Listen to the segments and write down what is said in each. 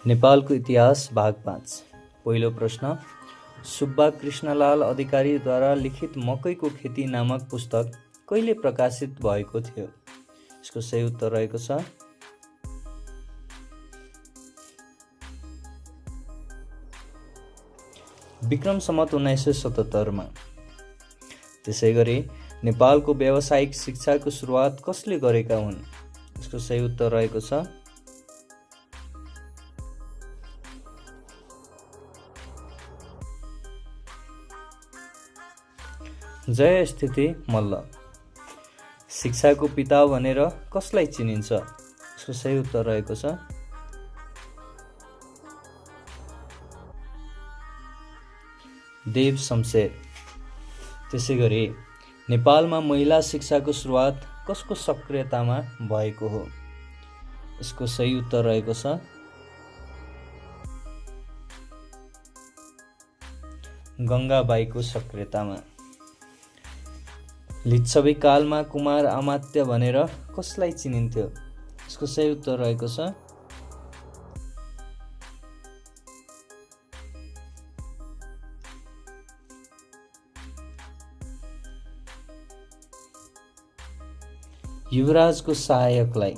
नेपालको इतिहास भाग 5। पहिलो प्रश्न, सुब्बा कृष्णलाल अधिकारीद्वारा लिखित मकैको खेती नामक पुस्तक कहिले प्रकाशित भएको थियो? यसको सही उत्तर रहेको छ विक्रम सम्वत 1977 मा। त्यसैगरी नेपालको व्यावसायिक शिक्षाको सुरुवात कसले गरेका हुन्? यसको सही उत्तर रहेको छ जय स्थिति मल्ल। शिक्षाको पिता भनेर कसलाई चिनिन्छ? यसको सही उत्तर रहेको छ देव शमशेर। त्यसैगरी नेपालमा महिला शिक्षाको सुरुवात कसको सक्रियतामा भएको हो? यसको सही उत्तर रहेको छ गङ्गाबाईको सक्रियतामा। लिच्छवी कालमा कुमार अमात्य भनेर कसलाई चिनिन्थ्यो? यसको सही उत्तर रहेको छ युवराजको सहायकलाई।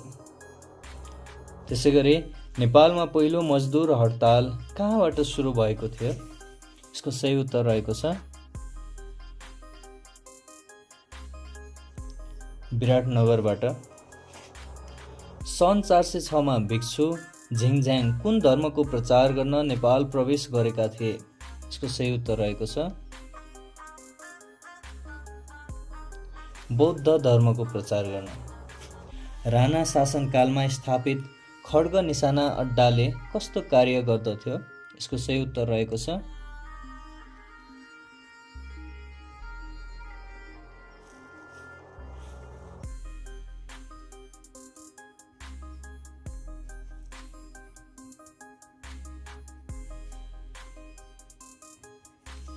त्यसैगरी नेपालमा पहिलो मजदुर हडताल कहाँबाट सुरु भएको थियो? यसको सही उत्तर रहेको छ विराटनगरबाट। सन् 406 मा भिक्षु झिङझ्याङ कुन धर्मको प्रचार गर्न नेपाल प्रवेश गरेका थिए? यसको सही उत्तर रहेको छ बौद्ध धर्मको प्रचार गर्न। राणा शासनकालमा स्थापित खड्ग निशाना अड्डाले कस्तो कार्य गर्दथ्यो? यसको सही उत्तर रहेको छ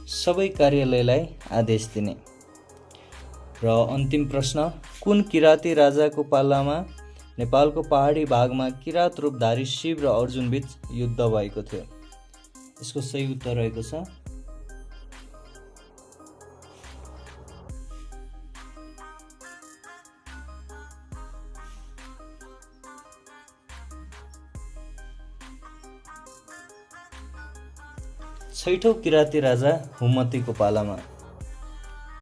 सबै कार्यालयलाई आदेश दिने। र अन्तिम प्रश्न, कुन किराँती राजाको पालामा नेपालको पहाडी भागमा किराँत रूपधारी शिव र अर्जुन बीच युद्ध भएको थियो? यसको सही उत्तर रहेको छ छैठौं किराँती राजा हुमतीको पालामा।